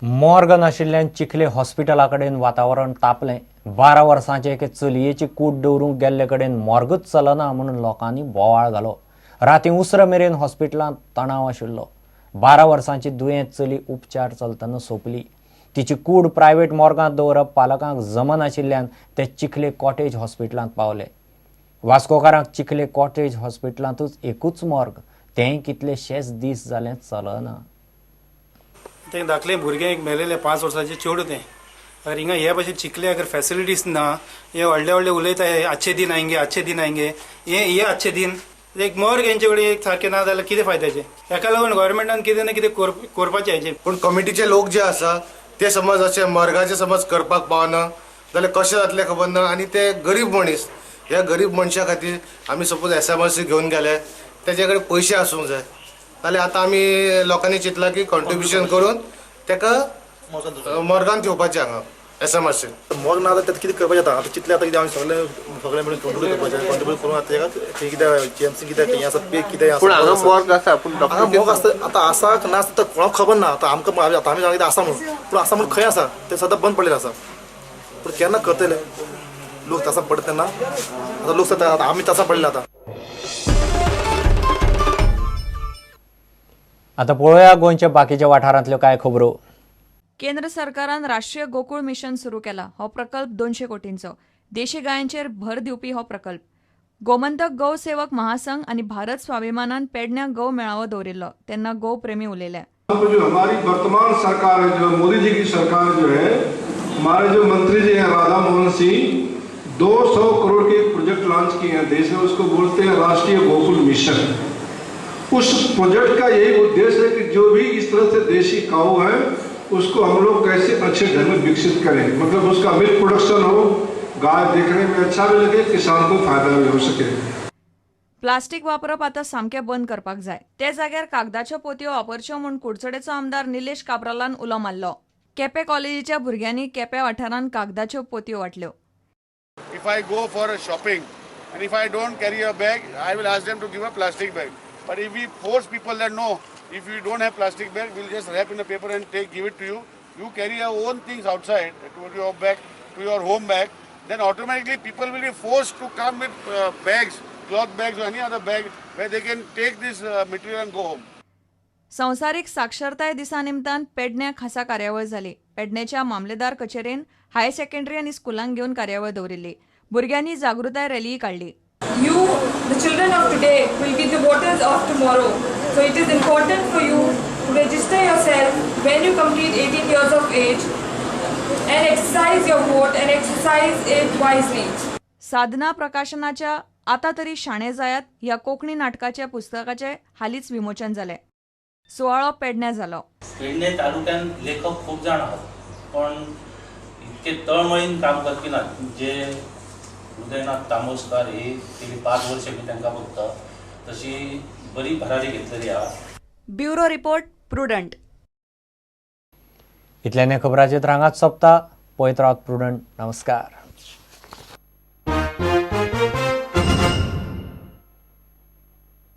Morgue नाशिल्ल्यान चिखले हॉस्पिटला कडेन वातावरण तापलें। 12 वर्सांचे एके चलयेची कूड दवरूंक गेल्ले कडेन मॉर्गूच चलना म्हणून लोकांनी बोवाळ घालो। रातीं उसरा मेरेन हॉस्पिटलांत तणाव आशिल्लो। 12 वर्सांची दुयेंत चली उपचार चलतना सोंपली। तिची कूड प्रायव्हेट मॉर्गांत दवरप पालकांक जमनाशिल्ल्यान ते चिखले कॉटेज हॉस्पिटलांत पावले। वास्कोकारांक चिखले कॉटेज हॉस्पिटलांतूच एकूच मॉर्ग, तेंय कितलेशेच दीस जाले चलना। ते धाकले भुरगे एक मेलेले 5 वर्साचे चेडूं तें अगर हिंगा हे भाशेन चिखले अगर फॅसिलिटीज ना, हे व्हडले व्हडले उलयता अच्छे दिन आएंगे अच्छे दिन आएंगे, हे अच्छे दिन एक मॉर्ग हेंचे कडेन एक सारकें ना जाल्यार कितें फायद्याचें। हेका लागून गव्हर्मेंटान कितें ना कितें करपाचें हेचें। पूण कमिटीचे लोक जे आसा ते समज अशें मॉर्गाचे समज करपाक पावना जाल्यार कशें जातलें खबर ना। आनी ते गरीब मनीस, ह्या गरीब मनशा खातीर आमी सपोज SMRC घेवन गेले, तेजे कडेन पयशे आसूंक जाय जाल्यार आतां आमी लोकांनी चिंतलां की कॉन्ट्रिब्युशन करून तेका मॉर्गान ठेवपाचें हांगा SMRC। मॉर्ग ना जाल्यार कितें करपाचें आतां चितलें आतां कितें आमी सगळे मिळून कॉन्ट्रिब्यूट करपाचें, कॉन्ट्रिब्यूट करून आतां तेका कितें GMC कितें हें आसा पे कितें आसा। पूण हांगा मॉर्ग आसा, पूण हांगा मॉर्ग आसता आतां आसा ना आसता कोणाक खबर ना। आतां आमकां आतां आमी सांगता आसा म्हणून, पूण आसा म्हणून खंय आसा तें सद्दां बंद पडलेलें आसा। पूण केन्ना करतले लोक तसा पडत तेन्ना? आतां लोक आतां आमी तसा पडले आतां। आता पळोवया गोंयच्या बाकीच्या वाठारांतल्यो कांय खबरो। केंद्र सरकारान राष्ट्रीय गोकुळ मिशन सुरू केला। हो प्रकल्प 200 कोटींचो। देशी गायांचेर भर दिवपी हो प्रकल्प। गोमंतक गौ सेवक महासंघ आणि भारत स्वाभिमानान पेडण्यां गौ मेळावो दवरिल्लो तेन्ना गौ प्रेमी उलयले। जो हमारी वर्तमान सरकार है, जो मोदी जी की सरकार जो है, हमारे जो मंत्री जी हैं राधा मोहन सिंह 200 करोड़ के प्रोजेक्ट लॉन्च किए हैं देश में, उसको बोलते हैं राष्ट्रीय गोकुल मिशन। उस प्रोजेक्ट का यही उद्देश्य है कि जो भी इस तरह से देशी काऊ है उसको हम लोग कैसे अच्छे ढंग में विकसित करें, मतलब उसका मिल्क प्रोडक्शन हो, गाय देखने में अच्छा भी लगे, किसान को फायदा भी हो सके। प्लास्टिक वापरप आता सामकें बंद करपाक जाय। ते जाग्यार कागदाच्यो पोतयो वापरच्यो म्हूण कुडचडेचो आमदार निलेश काब्रालान उलो मारलो। केपें कॉलेजीच्या भुरग्यांनी केपें वाठारांत कागदाच्यो पोतयो वाटल्यो। If I go for a shopping and if I don't carry a bag, I will ask them to give a plastic bag. But if we force people that no, if you don't have plastic bag, we'll just wrap in a paper and give it to you. You carry your own things outside to your bag, to your home bag. Then automatically people will be forced to come with bags, cloth bags or any other bag where they can take this material and go home. संवसारीक साक्षरताय दिसा निमतान पेडण्यां खासा कार्यावळ जाली। पेडण्याच्या मामलेदार कचेरेन higher secondary आनी स्कुलांक घेवन कार्यावळ दवरिल्ली। भुरग्यांनी जागृताय रॅली काडली। You, the children of today, will be the voters of tomorrow. So it is important for you to register yourself when you complete 18 years of age and exercise your vote and exercise it wisely. साधना प्रकाशनाच्या आता तरी शाणे जायात या कोंकणी नाटकाच्या पुस्तकाचे हालींच विमोचन जाले। सुवाळो पेडण्यां जालो। पेडणे तालुक्यात लेखक खूप जाण आहात, पण इतके तळमळीन काम करपी नात जे उदयनाथ तामोसकार हे गेली 5 वर्ष मी तांकां बघता तशी बरी भरारी घेतलेली आहा। Bureau report prudent. इतल्यान खबरांचे रांगात सोंपता। पळयत रावत प्रुडंट। नमस्कार।